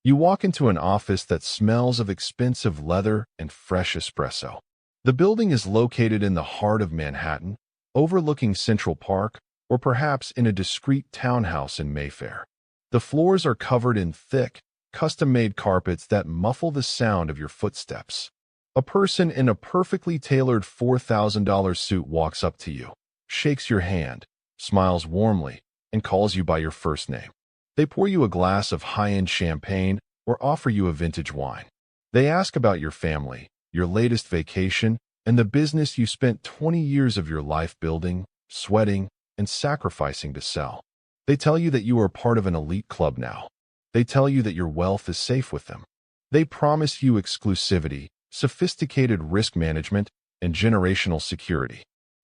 You walk into an office that smells of expensive leather and fresh espresso. The building is located in the heart of Manhattan, overlooking Central Park, or perhaps in a discreet townhouse in Mayfair. The floors are covered in thick, custom-made carpets that muffle the sound of your footsteps. A person in a perfectly tailored $4,000 suit walks up to you, shakes your hand, smiles warmly, and calls you by your first name. They pour you a glass of high-end champagne or offer you a vintage wine. They ask about your family, your latest vacation, and the business you spent 20 years of your life building, sweating, and sacrificing to sell. They tell you that you are part of an elite club now. They tell you that your wealth is safe with them. They promise you exclusivity, sophisticated risk management, and generational security.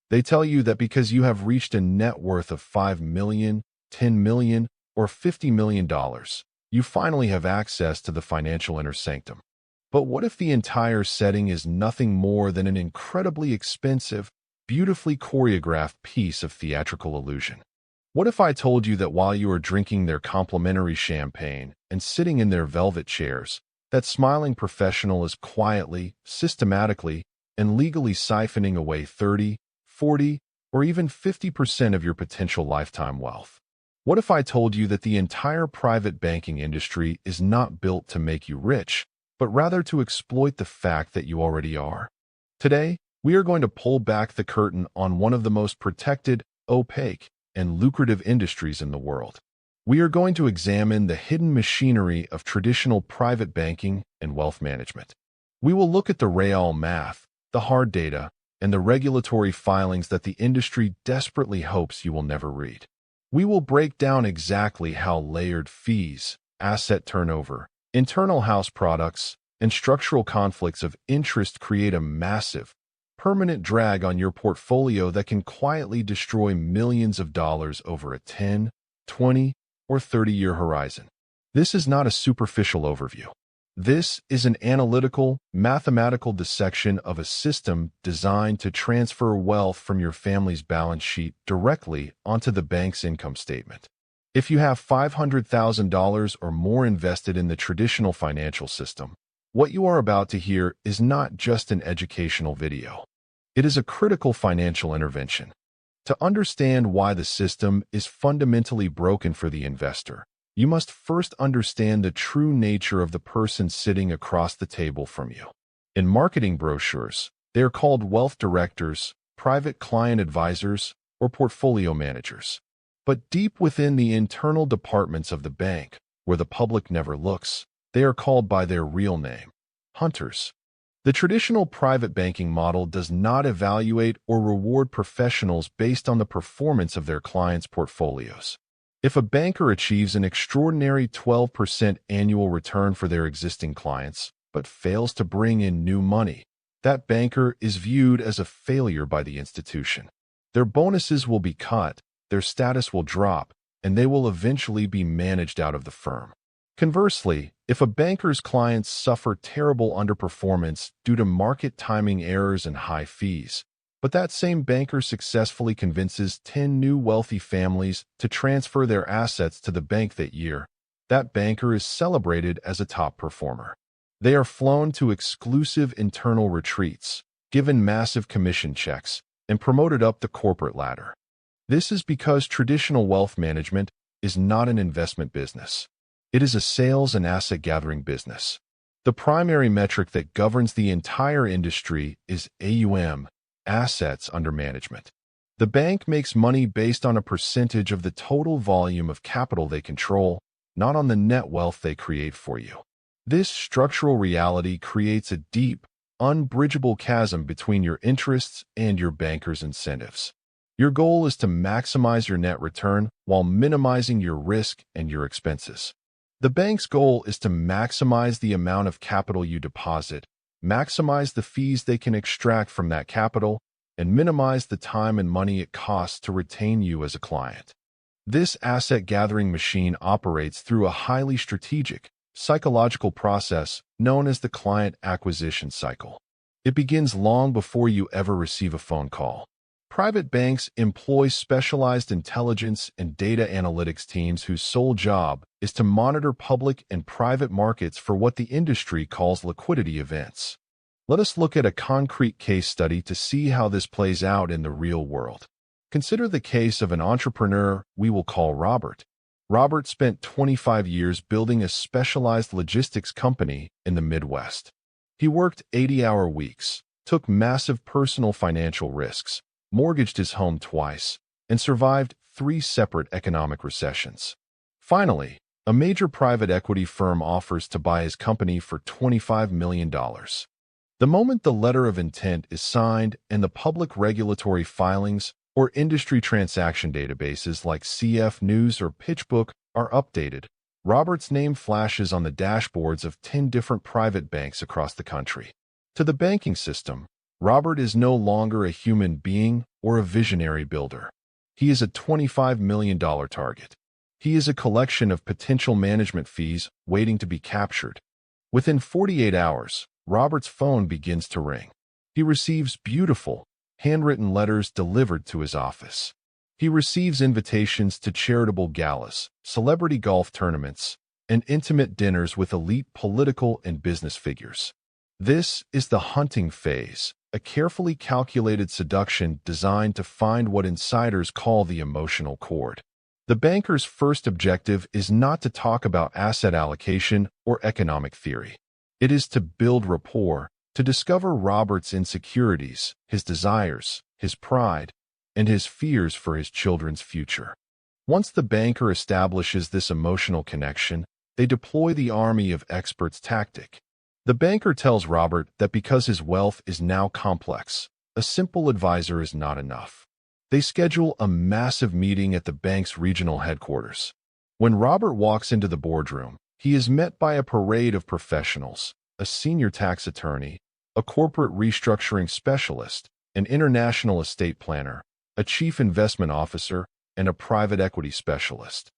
They tell you that because you have reached a net worth of $5 million, $10 million, or $50 million, you finally have access to the financial inner sanctum. But what if the entire setting is nothing more than an incredibly expensive, beautifully choreographed piece of theatrical illusion? What if I told you that while you are drinking their complimentary champagne and sitting in their velvet chairs, that smiling professional is quietly, systematically, and legally siphoning away 30, 40, or even 50% of your potential lifetime wealth? What if I told you that the entire private banking industry is not built to make you rich, but rather to exploit the fact that you already are? Today, we are going to pull back the curtain on one of the most protected, opaque, and lucrative industries in the world. We are going to examine the hidden machinery of traditional private banking and wealth management. We will look at the real math, the hard data, and the regulatory filings that the industry desperately hopes you will never read. We will break down exactly how layered fees, asset turnover, internal house products, and structural conflicts of interest create a massive, permanent drag on your portfolio that can quietly destroy millions of dollars over a 10, 20, or 30-year horizon. This is not a superficial overview. This is an analytical, mathematical dissection of a system designed to transfer wealth from your family's balance sheet directly onto the bank's income statement. If you have $500,000 or more invested in the traditional financial system, what you are about to hear is not just an educational video. It is a critical financial intervention. To understand why the system is fundamentally broken for the investor, you must first understand the true nature of the person sitting across the table from you. In marketing brochures, they are called wealth directors, private client advisors, or portfolio managers. But deep within the internal departments of the bank, where the public never looks, they are called by their real name: hunters. The traditional private banking model does not evaluate or reward professionals based on the performance of their clients' portfolios. If a banker achieves an extraordinary 12% annual return for their existing clients, but fails to bring in new money, that banker is viewed as a failure by the institution. Their bonuses will be cut, their status will drop, and they will eventually be managed out of the firm. Conversely, if a banker's clients suffer terrible underperformance due to market timing errors and high fees, but that same banker successfully convinces 10 new wealthy families to transfer their assets to the bank that year, that banker is celebrated as a top performer. They are flown to exclusive internal retreats, given massive commission checks, and promoted up the corporate ladder. This is because traditional wealth management is not an investment business. It is a sales and asset gathering business. The primary metric that governs the entire industry is AUM, assets under management. The bank makes money based on a percentage of the total volume of capital they control, not on the net wealth they create for you. This structural reality creates a deep, unbridgeable chasm between your interests and your banker's incentives. Your goal is to maximize your net return while minimizing your risk and your expenses. The bank's goal is to maximize the amount of capital you deposit, maximize the fees they can extract from that capital, and minimize the time and money it costs to retain you as a client. This asset-gathering machine operates through a highly strategic, psychological process known as the client acquisition cycle. It begins long before you ever receive a phone call. Private banks employ specialized intelligence and data analytics teams whose sole job is to monitor public and private markets for what the industry calls liquidity events. Let us look at a concrete case study to see how this plays out in the real world. Consider the case of an entrepreneur we will call Robert. Robert spent 25 years building a specialized logistics company in the Midwest. He worked 80-hour weeks, took massive personal financial risks, mortgaged his home twice, and survived 3 separate economic recessions. Finally, a major private equity firm offers to buy his company for $25 million. The moment the letter of intent is signed and the public regulatory filings or industry transaction databases like CF News or PitchBook are updated, Robert's name flashes on the dashboards of 10 different private banks across the country. To the banking system, Robert is no longer a human being or a visionary builder. He is a $25 million target. He is a collection of potential management fees waiting to be captured. Within 48 hours, Robert's phone begins to ring. He receives beautiful, handwritten letters delivered to his office. He receives invitations to charitable galas, celebrity golf tournaments, and intimate dinners with elite political and business figures. This is the hunting phase, a carefully calculated seduction designed to find what insiders call the emotional chord. The banker's first objective is not to talk about asset allocation or economic theory. It is to build rapport, to discover Robert's insecurities, his desires, his pride, and his fears for his children's future. Once the banker establishes this emotional connection, they deploy the army of experts tactic. The banker tells Robert that because his wealth is now complex, a simple advisor is not enough. They schedule a massive meeting at the bank's regional headquarters. When Robert walks into the boardroom, he is met by a parade of professionals, a senior tax attorney, a corporate restructuring specialist, an international estate planner, a chief investment officer, and a private equity specialist.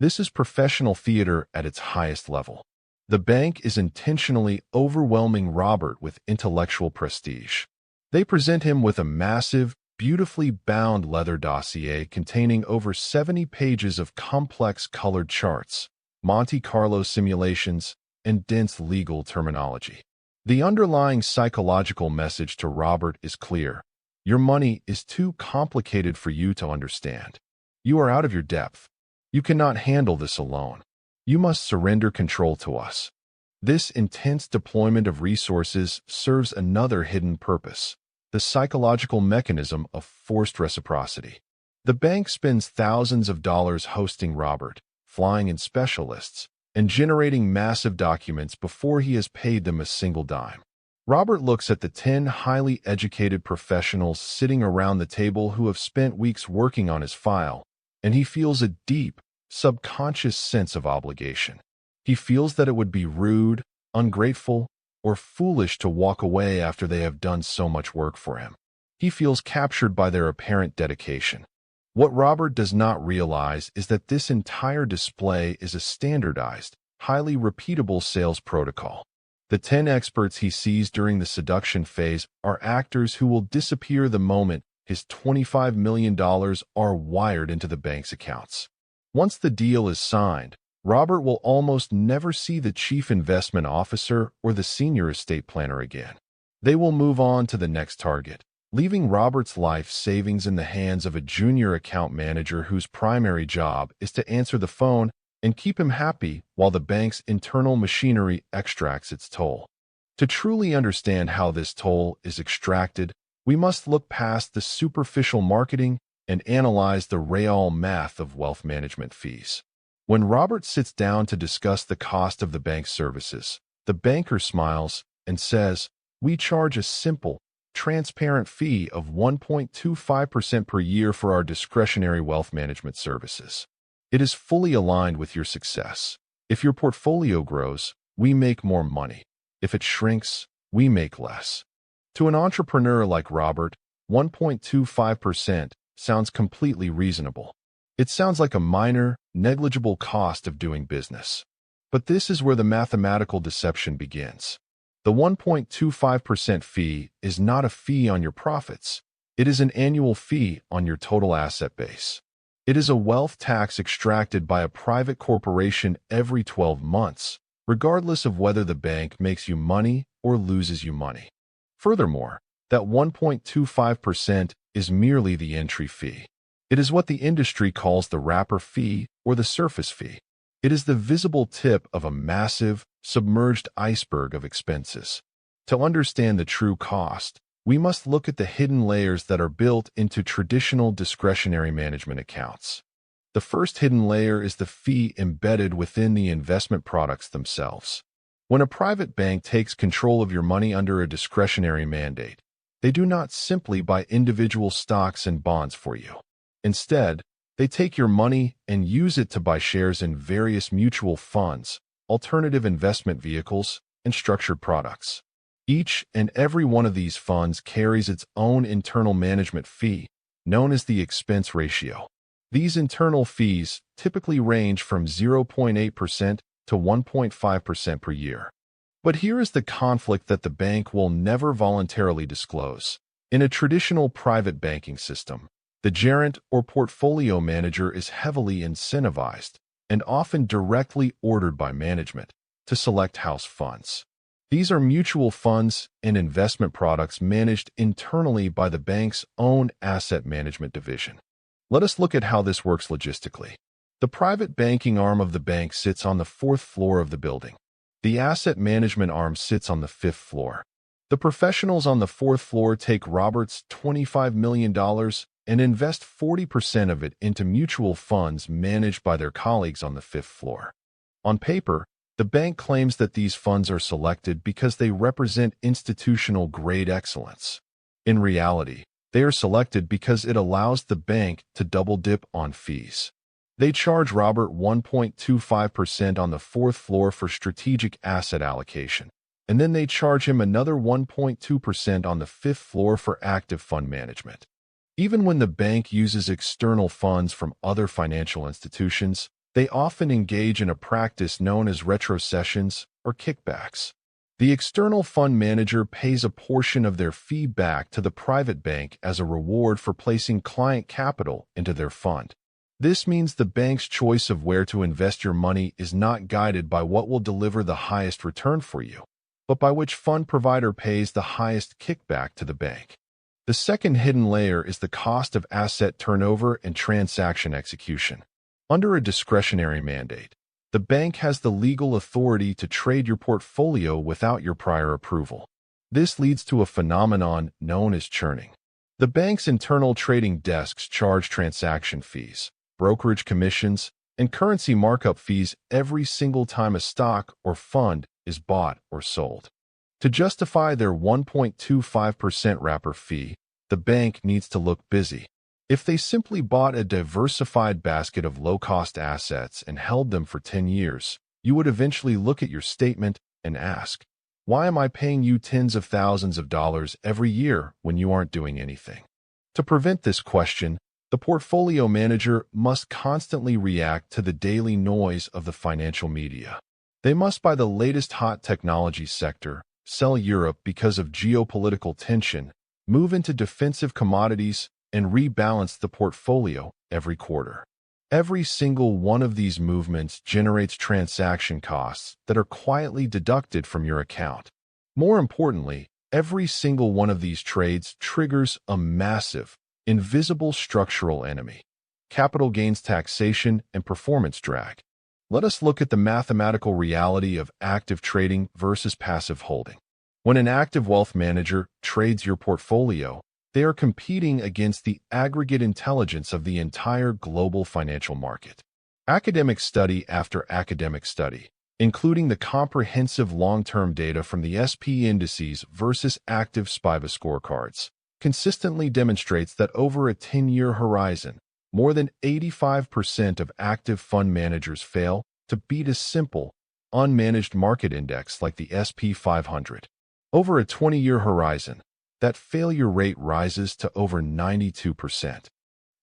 This is professional theater at its highest level. The bank is intentionally overwhelming Robert with intellectual prestige. They present him with a massive, beautifully bound leather dossier containing over 70 pages of complex colored charts, Monte Carlo simulations, and dense legal terminology. The underlying psychological message to Robert is clear. Your money is too complicated for you to understand. You are out of your depth. You cannot handle this alone. You must surrender control to us. This intense deployment of resources serves another hidden purpose, the psychological mechanism of forced reciprocity. The bank spends thousands of dollars hosting Robert, flying in specialists, and generating massive documents before he has paid them a single dime. Robert looks at the 10 highly educated professionals sitting around the table who have spent weeks working on his file, and he feels a deep, subconscious sense of obligation. He feels that it would be rude, ungrateful, or foolish to walk away after they have done so much work for him. He feels captured by their apparent dedication. What Robert does not realize is that this entire display is a standardized, highly repeatable sales protocol. The 10 experts he sees during the seduction phase are actors who will disappear the moment his $25 million are wired into the bank's accounts. Once the deal is signed, Robert will almost never see the chief investment officer or the senior estate planner again. They will move on to the next target, leaving Robert's life savings in the hands of a junior account manager whose primary job is to answer the phone and keep him happy while the bank's internal machinery extracts its toll. To truly understand how this toll is extracted, we must look past the superficial marketing and analyze the real math of wealth management fees. When Robert sits down to discuss the cost of the bank's services, the banker smiles and says, "We charge a simple, transparent fee of 1.25% per year for our discretionary wealth management services. It is fully aligned with your success. If your portfolio grows, we make more money. If it shrinks, we make less." To an entrepreneur like Robert, 1.25% sounds completely reasonable. It sounds like a minor, negligible cost of doing business. But this is where the mathematical deception begins. The 1.25% fee is not a fee on your profits. It is an annual fee on your total asset base. It is a wealth tax extracted by a private corporation every 12 months, regardless of whether the bank makes you money or loses you money. Furthermore, that 1.25% is merely the entry fee. It is what the industry calls the wrapper fee or the surface fee. It is the visible tip of a massive, submerged iceberg of expenses. To understand the true cost, we must look at the hidden layers that are built into traditional discretionary management accounts. The first hidden layer is the fee embedded within the investment products themselves. When a private bank takes control of your money under a discretionary mandate, they do not simply buy individual stocks and bonds for you. Instead, they take your money and use it to buy shares in various mutual funds, alternative investment vehicles, and structured products. Each and every one of these funds carries its own internal management fee, known as the expense ratio. These internal fees typically range from 0.8% to 1.5% per year. But here is the conflict that the bank will never voluntarily disclose. In a traditional private banking system, the gerent or portfolio manager is heavily incentivized and often directly ordered by management to select house funds. These are mutual funds and investment products managed internally by the bank's own asset management division. Let us look at how this works logistically. The private banking arm of the bank sits on the 4th floor of the building. The asset management arm sits on the 5th floor. The professionals on the 4th floor take Robert's $25 million and invest 40% of it into mutual funds managed by their colleagues on the 5th floor. On paper, the bank claims that these funds are selected because they represent institutional-grade excellence. In reality, they are selected because it allows the bank to double-dip on fees. They charge Robert 1.25% on the 4th floor for strategic asset allocation, and then they charge him another 1.2% on the 5th floor for active fund management. Even when the bank uses external funds from other financial institutions, they often engage in a practice known as retrocessions or kickbacks. The external fund manager pays a portion of their fee back to the private bank as a reward for placing client capital into their fund. This means the bank's choice of where to invest your money is not guided by what will deliver the highest return for you, but by which fund provider pays the highest kickback to the bank. The second hidden layer is the cost of asset turnover and transaction execution. Under a discretionary mandate, the bank has the legal authority to trade your portfolio without your prior approval. This leads to a phenomenon known as churning. The bank's internal trading desks charge transaction fees, brokerage commissions, and currency markup fees every single time a stock or fund is bought or sold. To justify their 1.25% wrapper fee, the bank needs to look busy. If they simply bought a diversified basket of low-cost assets and held them for 10 years, you would eventually look at your statement and ask, why am I paying you tens of thousands of dollars every year when you aren't doing anything? To prevent this question, the portfolio manager must constantly react to the daily noise of the financial media. They must buy the latest hot technology sector, sell Europe because of geopolitical tension, move into defensive commodities, and rebalance the portfolio every quarter. Every single one of these movements generates transaction costs that are quietly deducted from your account. More importantly, every single one of these trades triggers a massive, invisible structural enemy: capital gains taxation and performance drag. Let us look at the mathematical reality of active trading versus passive holding. When an active wealth manager trades your portfolio, they are competing against the aggregate intelligence of the entire global financial market. Academic study after academic study, including the comprehensive long-term data from the SP indices versus active SPIVA scorecards, consistently demonstrates that over a 10-year horizon, more than 85% of active fund managers fail to beat a simple, unmanaged market index like the SP 500. Over a 20-year horizon, that failure rate rises to over 92%.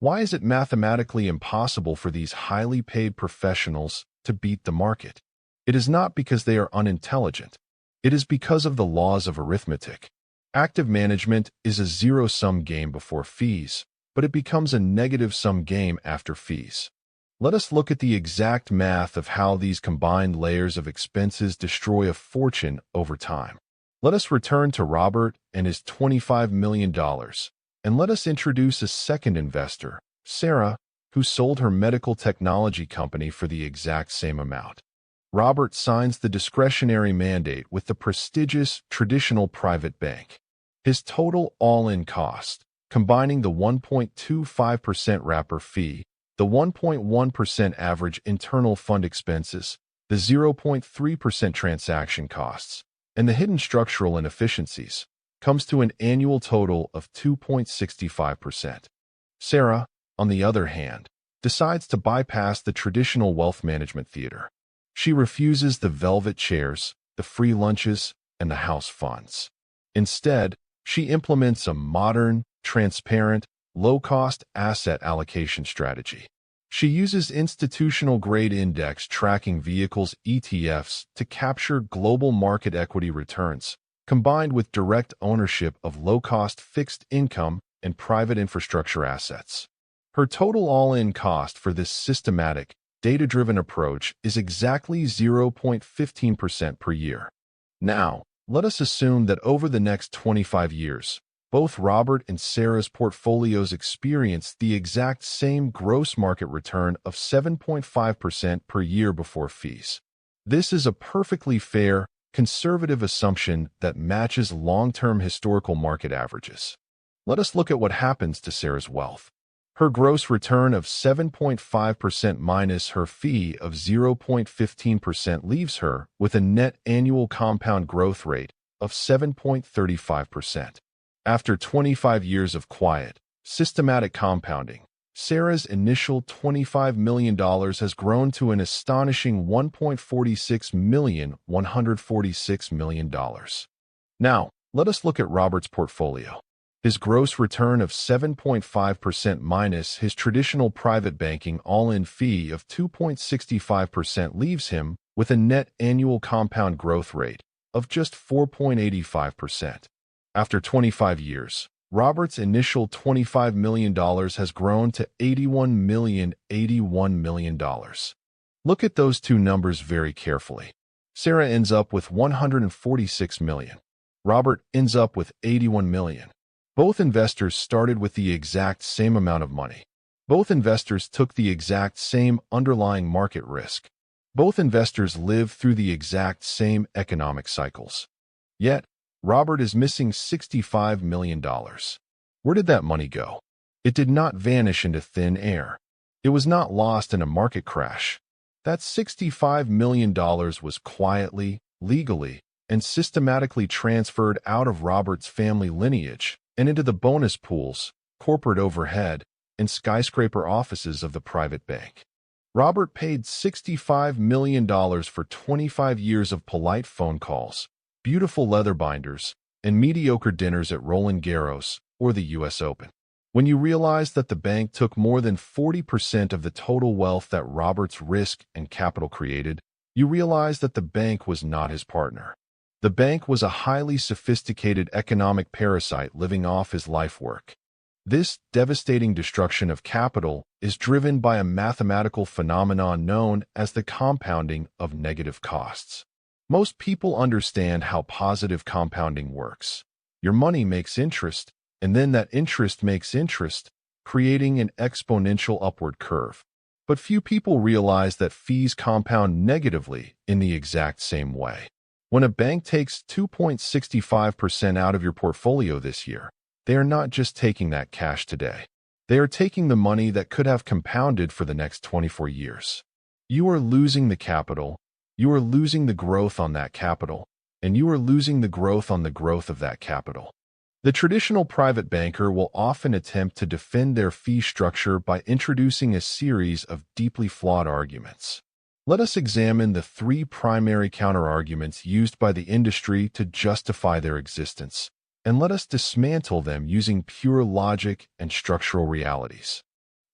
Why is it mathematically impossible for these highly paid professionals to beat the market? It is not because they are unintelligent. It is because of the laws of arithmetic. Active management is a zero-sum game before fees, but it becomes a negative-sum game after fees. Let us look at the exact math of how these combined layers of expenses destroy a fortune over time. Let us return to Robert and his $25 million, and let us introduce a second investor, Sarah, who sold her medical technology company for the exact same amount. Robert signs the discretionary mandate with the prestigious traditional private bank. His total all-in cost, combining the 1.25% wrapper fee, the 1.1% average internal fund expenses, the 0.3% transaction costs, and the hidden structural inefficiencies, comes to an annual total of 2.65%. Sarah, on the other hand, decides to bypass the traditional wealth management theater. She refuses the velvet chairs, the free lunches, and the house funds. Instead, she implements a modern, transparent, low-cost asset allocation strategy. She uses institutional-grade index tracking vehicles ETFs to capture global market equity returns, combined with direct ownership of low-cost fixed income and private infrastructure assets. Her total all-in cost for this systematic, data-driven approach is exactly 0.15% per year. Now, let us assume that over the next 25 years, both Robert and Sarah's portfolios experience the exact same gross market return of 7.5% per year before fees. This is a perfectly fair, conservative assumption that matches long-term historical market averages. Let us look at what happens to Sarah's wealth. Her gross return of 7.5% minus her fee of 0.15% leaves her with a net annual compound growth rate of 7.35%. After 25 years of quiet, systematic compounding, Sarah's initial $25 million has grown to an astonishing $1.46 million. Now, let us look at Robert's portfolio. His gross return of 7.5% minus his traditional private banking all-in fee of 2.65% leaves him with a net annual compound growth rate of just 4.85%. After 25 years, Robert's initial $25 million has grown to $81 million. Look at those two numbers very carefully. Sarah ends up with $146 million. Robert ends up with $81 million. Both investors started with the exact same amount of money. Both investors took the exact same underlying market risk. Both investors lived through the exact same economic cycles. Yet, Robert is missing $65 million. Where did that money go? It did not vanish into thin air. It was not lost in a market crash. That $65 million was quietly, legally, and systematically transferred out of Robert's family lineage and into the bonus pools, corporate overhead, and skyscraper offices of the private bank. Robert paid $65 million for 25 years of polite phone calls, beautiful leather binders, and mediocre dinners at Roland Garros or the U.S. Open. When you realize that the bank took more than 40% of the total wealth that Robert's risk and capital created, you realize that the bank was not his partner. The bank was a highly sophisticated economic parasite living off his life work. This devastating destruction of capital is driven by a mathematical phenomenon known as the compounding of negative costs. Most people understand how positive compounding works. Your money makes interest, and then that interest makes interest, creating an exponential upward curve. But few people realize that fees compound negatively in the exact same way. When a bank takes 2.65% out of your portfolio this year, they are not just taking that cash today. They are taking the money that could have compounded for the next 24 years. You are losing the capital, you are losing the growth on that capital, and you are losing the growth on the growth of that capital. The traditional private banker will often attempt to defend their fee structure by introducing a series of deeply flawed arguments. Let us examine the three primary counterarguments used by the industry to justify their existence, and let us dismantle them using pure logic and structural realities.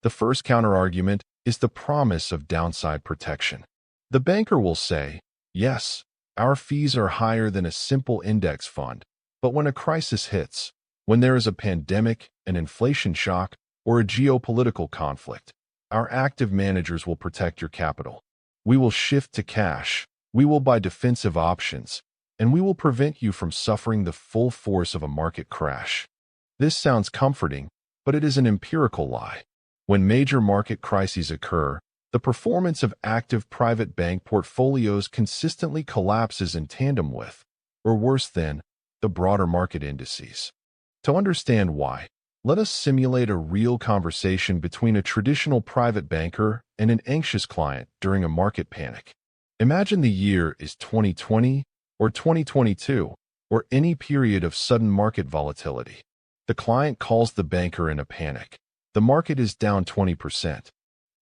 The first counterargument is the promise of downside protection. The banker will say, yes, our fees are higher than a simple index fund, But when a crisis hits, when there is a pandemic, an inflation shock, or a geopolitical conflict, our active managers will protect your capital. We will shift to cash, we will buy defensive options, and we will prevent you from suffering the full force of a market crash. This sounds comforting, but it is an empirical lie. When major market crises occur, the performance of active private bank portfolios consistently collapses in tandem with, or worse than, the broader market indices. To understand why, let us simulate a real conversation between a traditional private banker and an anxious client during a market panic. Imagine the year is 2020 or 2022, or any period of sudden market volatility. The client calls the banker in a panic. The market is down 20%.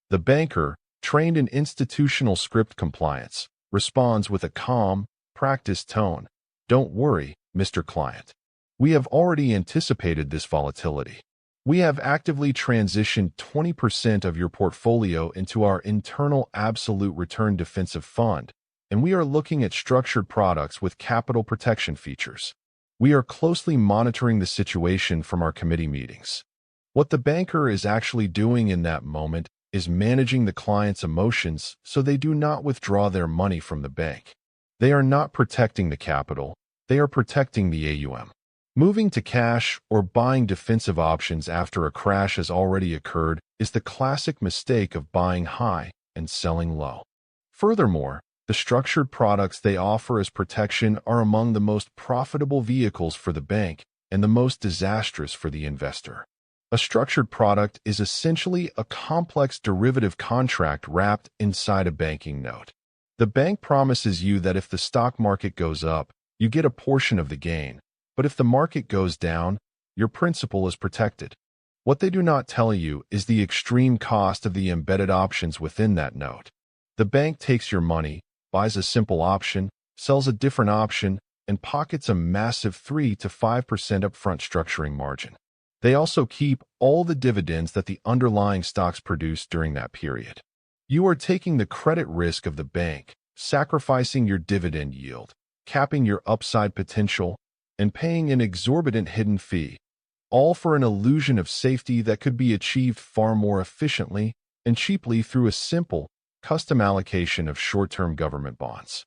The banker, trained in institutional script compliance, responds with a calm, practiced tone. "Don't worry, Mr. Client. We have already anticipated this volatility. We have actively transitioned 20% of your portfolio into our internal absolute return defensive fund, and we are looking at structured products with capital protection features. We are closely monitoring the situation from our committee meetings." What the banker is actually doing in that moment is managing the client's emotions so they do not withdraw their money from the bank. They are not protecting the capital, they are protecting the AUM. Moving to cash or buying defensive options after a crash has already occurred is the classic mistake of buying high and selling low. Furthermore, the structured products they offer as protection are among the most profitable vehicles for the bank and the most disastrous for the investor. A structured product is essentially a complex derivative contract wrapped inside a banking note. The bank promises you that if the stock market goes up, you get a portion of the gain, but if the market goes down, your principal is protected. What they do not tell you is the extreme cost of the embedded options within that note. The bank takes your money, buys a simple option, sells a different option, and pockets a massive 3 to 5% upfront structuring margin. They also keep all the dividends that the underlying stocks produce during that period. You are taking the credit risk of the bank, sacrificing your dividend yield, capping your upside potential, and paying an exorbitant hidden fee, all for an illusion of safety that could be achieved far more efficiently and cheaply through a simple, custom allocation of short-term government bonds.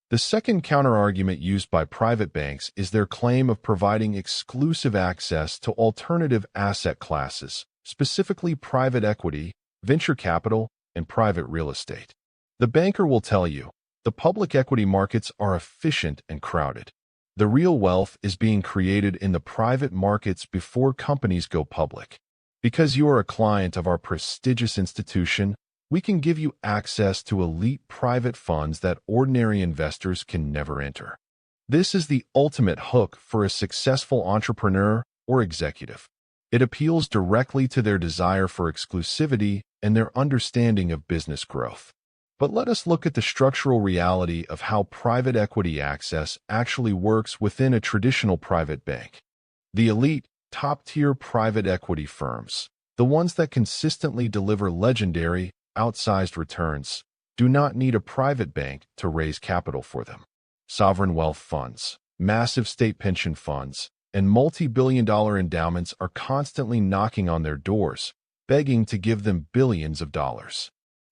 The second counterargument used by private banks is their claim of providing exclusive access to alternative asset classes, specifically private equity, venture capital, and private real estate. The banker will tell you, the public equity markets are efficient and crowded. The real wealth is being created in the private markets before companies go public. Because you are a client of our prestigious institution, we can give you access to elite private funds that ordinary investors can never enter. This is the ultimate hook for a successful entrepreneur or executive. It appeals directly to their desire for exclusivity and their understanding of business growth. But let us look at the structural reality of how private equity access actually works within a traditional private bank. The elite, top-tier private equity firms, the ones that consistently deliver legendary, outsized returns, do not need a private bank to raise capital for them. Sovereign wealth funds, massive state pension funds, and multi-billion-dollar endowments are constantly knocking on their doors, begging to give them billions of dollars.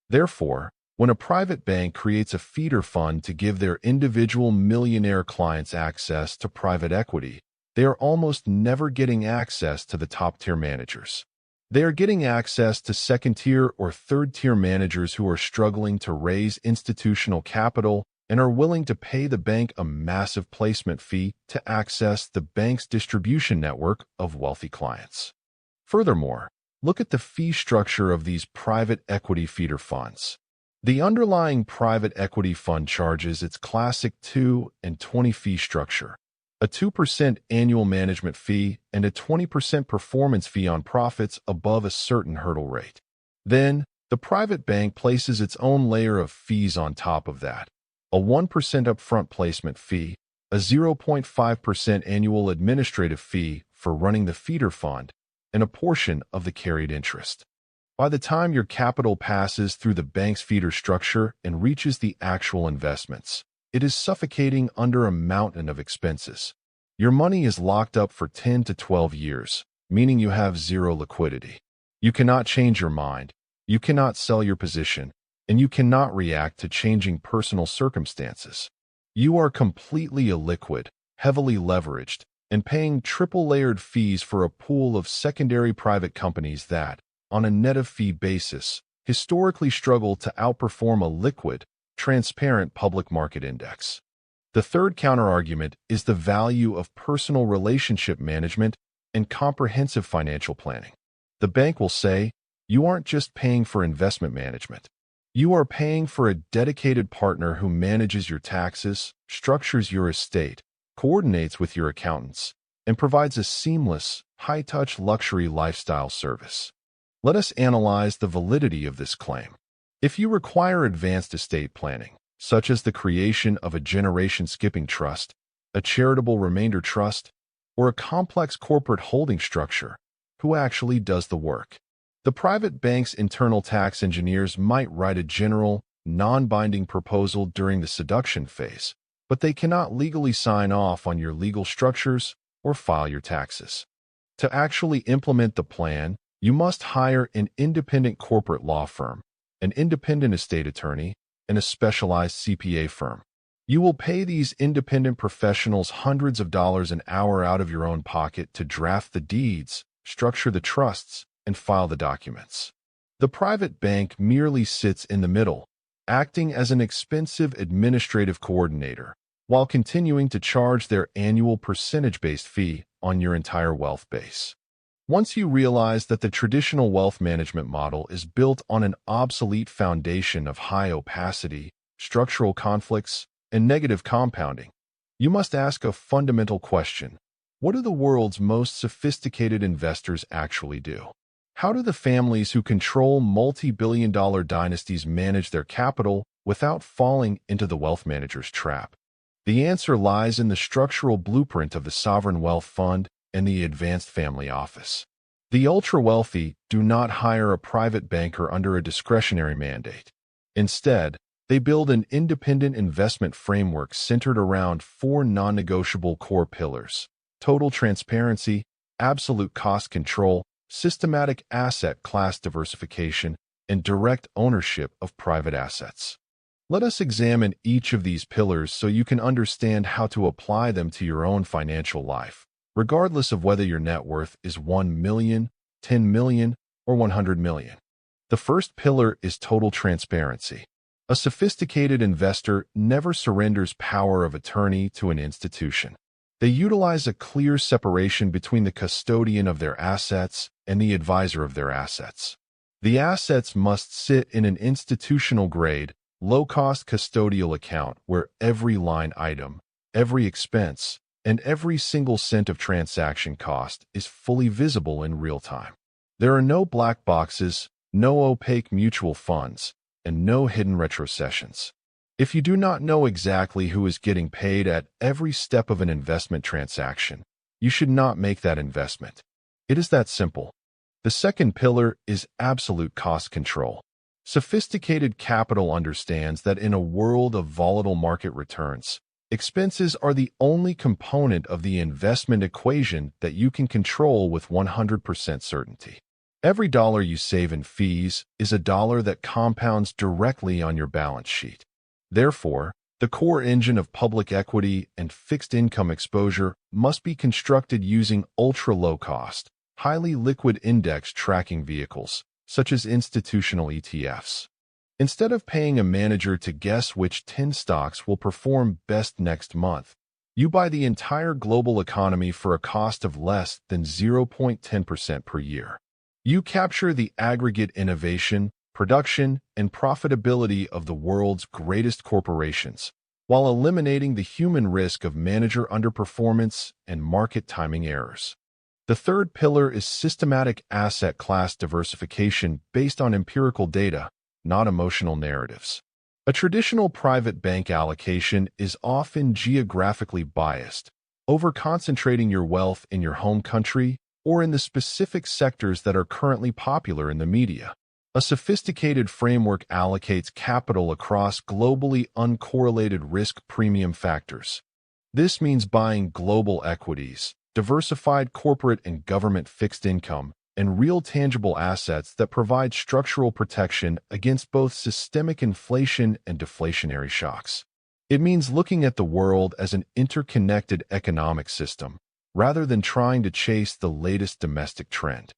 Therefore, when a private bank creates a feeder fund to give their individual millionaire clients access to private equity, they are almost never getting access to the top-tier managers. They are getting access to second-tier or third-tier managers who are struggling to raise institutional capital and are willing to pay the bank a massive placement fee to access the bank's distribution network of wealthy clients. Furthermore, look at the fee structure of these private equity feeder funds. The underlying private equity fund charges its classic 2 and 20 fee structure, a 2% annual management fee and a 20% performance fee on profits above a certain hurdle rate. Then, the private bank places its own layer of fees on top of that, a 1% upfront placement fee, a 0.5% annual administrative fee for running the feeder fund, and a portion of the carried interest. By the time your capital passes through the bank's feeder structure and reaches the actual investments, it is suffocating under a mountain of expenses. Your money is locked up for 10 to 12 years, meaning you have zero liquidity. You cannot change your mind, you cannot sell your position, and you cannot react to changing personal circumstances. You are completely illiquid, heavily leveraged, and paying triple-layered fees for a pool of secondary private companies that, on a net-of-fee basis, historically struggle to outperform a liquid, transparent public market index. The third counterargument is the value of personal relationship management and comprehensive financial planning. The bank will say, you aren't just paying for investment management. You are paying for a dedicated partner who manages your taxes, structures your estate, coordinates with your accountants, and provides a seamless, high-touch luxury lifestyle service. Let us analyze the validity of this claim. If you require advanced estate planning, such as the creation of a generation-skipping trust, a charitable remainder trust, or a complex corporate holding structure, who actually does the work? The private bank's internal tax engineers might write a general, non-binding proposal during the seduction phase, but they cannot legally sign off on your legal structures or file your taxes. To actually implement the plan, you must hire an independent corporate law firm, an independent estate attorney, and a specialized CPA firm. You will pay these independent professionals hundreds of dollars an hour out of your own pocket to draft the deeds, structure the trusts, and file the documents. The private bank merely sits in the middle, acting as an expensive administrative coordinator, while continuing to charge their annual percentage-based fee on your entire wealth base. Once you realize that the traditional wealth management model is built on an obsolete foundation of high opacity, structural conflicts, and negative compounding, you must ask a fundamental question. What do the world's most sophisticated investors actually do? How do the families who control multi-billion-dollar dynasties manage their capital without falling into the wealth manager's trap? The answer lies in the structural blueprint of the sovereign wealth fund and the advanced family office. The ultra-wealthy do not hire a private banker under a discretionary mandate. Instead, they build an independent investment framework centered around four non-negotiable core pillars: total transparency, absolute cost control, systematic asset class diversification, and direct ownership of private assets. Let us examine each of these pillars so you can understand how to apply them to your own financial life, regardless of whether your net worth is 1 million, 10 million, or 100 million. The first pillar is total transparency. A sophisticated investor never surrenders power of attorney to an institution. They utilize a clear separation between the custodian of their assets and the advisor of their assets. The assets must sit in an institutional-grade, low-cost custodial account where every line item, every expense, and every single cent of transaction cost is fully visible in real time. There are no black boxes, no opaque mutual funds, and no hidden retrocessions. If you do not know exactly who is getting paid at every step of an investment transaction, you should not make that investment. It is that simple. The second pillar is absolute cost control. Sophisticated capital understands that in a world of volatile market returns, expenses are the only component of the investment equation that you can control with 100% certainty. Every dollar you save in fees is a dollar that compounds directly on your balance sheet. Therefore, the core engine of public equity and fixed income exposure must be constructed using ultra-low-cost, highly liquid index tracking vehicles, such as institutional ETFs. Instead of paying a manager to guess which 10 stocks will perform best next month, you buy the entire global economy for a cost of less than 0.10% per year. You capture the aggregate innovation, production, and profitability of the world's greatest corporations, while eliminating the human risk of manager underperformance and market timing errors. The third pillar is systematic asset class diversification based on empirical data, not emotional narratives. A traditional private bank allocation is often geographically biased, over-concentrating your wealth in your home country or in the specific sectors that are currently popular in the media. A sophisticated framework allocates capital across globally uncorrelated risk premium factors. This means buying global equities, diversified corporate and government fixed income, and real tangible assets that provide structural protection against both systemic inflation and deflationary shocks. It means looking at the world as an interconnected economic system, rather than trying to chase the latest domestic trend.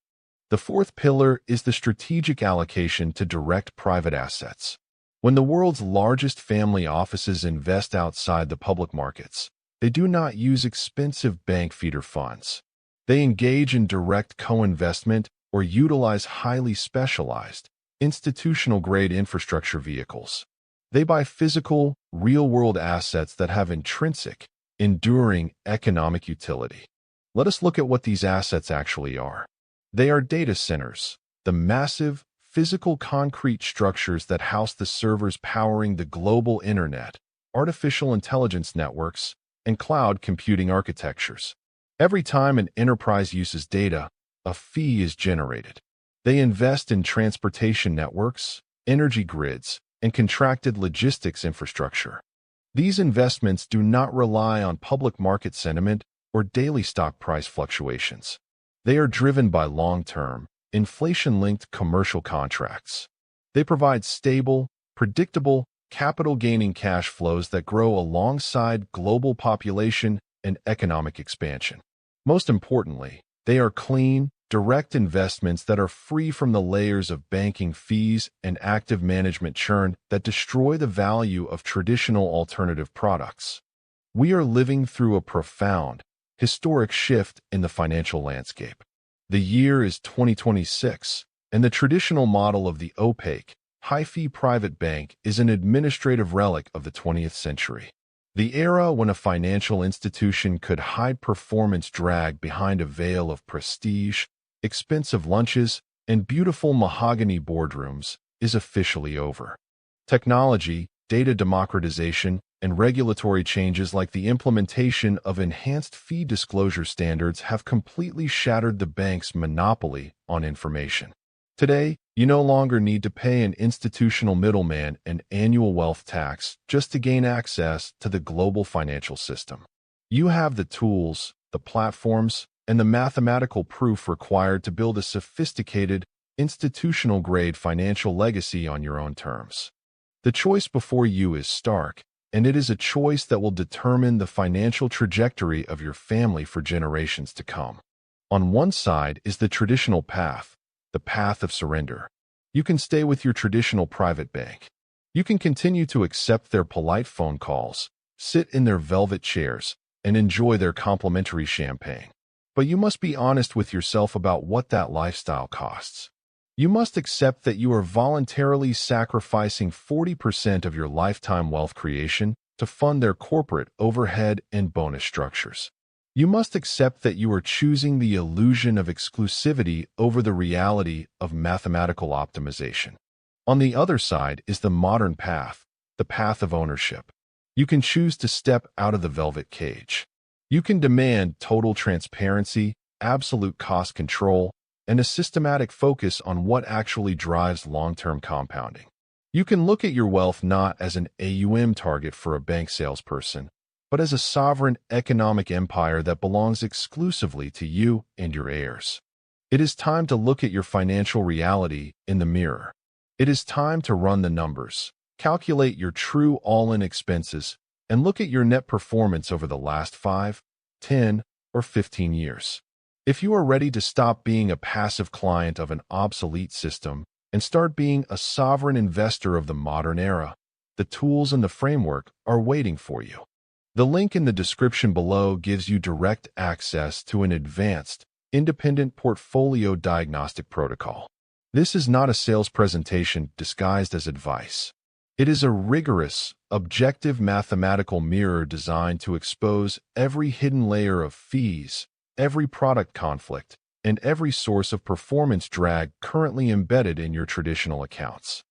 The fourth pillar is the strategic allocation to direct private assets. When the world's largest family offices invest outside the public markets, they do not use expensive bank feeder funds. They engage in direct co-investment or utilize highly specialized, institutional-grade infrastructure vehicles. They buy physical, real-world assets that have intrinsic, enduring economic utility. Let us look at what these assets actually are. They are data centers, the massive, physical concrete structures that house the servers powering the global internet, artificial intelligence networks, and cloud computing architectures. Every time an enterprise uses data, a fee is generated. They invest in transportation networks, energy grids, and contracted logistics infrastructure. These investments do not rely on public market sentiment or daily stock price fluctuations. They are driven by long-term, inflation-linked commercial contracts. They provide stable, predictable, capital-gaining cash flows that grow alongside global population and economic expansion. Most importantly, they are clean, direct investments that are free from the layers of banking fees and active management churn that destroy the value of traditional alternative products. We are living through a profound, historic shift in the financial landscape. The year is 2026, and the traditional model of the opaque, high-fee private bank is an administrative relic of the 20th century. The era when a financial institution could hide performance drag behind a veil of prestige, expensive lunches, and beautiful mahogany boardrooms is officially over. Technology, data democratization, and regulatory changes like the implementation of enhanced fee disclosure standards have completely shattered the bank's monopoly on information. Today, you no longer need to pay an institutional middleman an annual wealth tax just to gain access to the global financial system. You have the tools, the platforms, and the mathematical proof required to build a sophisticated, institutional-grade financial legacy on your own terms. The choice before you is stark, and it is a choice that will determine the financial trajectory of your family for generations to come. On one side is the traditional path, the path of surrender. You can stay with your traditional private bank. You can continue to accept their polite phone calls, sit in their velvet chairs, and enjoy their complimentary champagne. But you must be honest with yourself about what that lifestyle costs. You must accept that you are voluntarily sacrificing 40% of your lifetime wealth creation to fund their corporate overhead and bonus structures. You must accept that you are choosing the illusion of exclusivity over the reality of mathematical optimization. On the other side is the modern path, the path of ownership. You can choose to step out of the velvet cage. You can demand total transparency, absolute cost control, and a systematic focus on what actually drives long-term compounding. You can look at your wealth not as an AUM target for a bank salesperson, but as a sovereign economic empire that belongs exclusively to you and your heirs. It is time to look at your financial reality in the mirror. It is time to run the numbers, calculate your true all-in expenses, and look at your net performance over the last 5, 10, or 15 years. If you are ready to stop being a passive client of an obsolete system and start being a sovereign investor of the modern era, the tools and the framework are waiting for you. The link in the description below gives you direct access to an advanced, independent portfolio diagnostic protocol. This is not a sales presentation disguised as advice. It is a rigorous, objective mathematical mirror designed to expose every hidden layer of fees, every product conflict, and every source of performance drag currently embedded in your traditional accounts.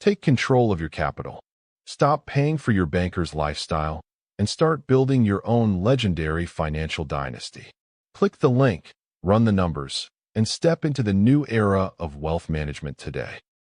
Take control of your capital. Stop paying for your banker's lifestyle and start building your own legendary financial dynasty. Click the link, run the numbers, and step into the new era of wealth management today.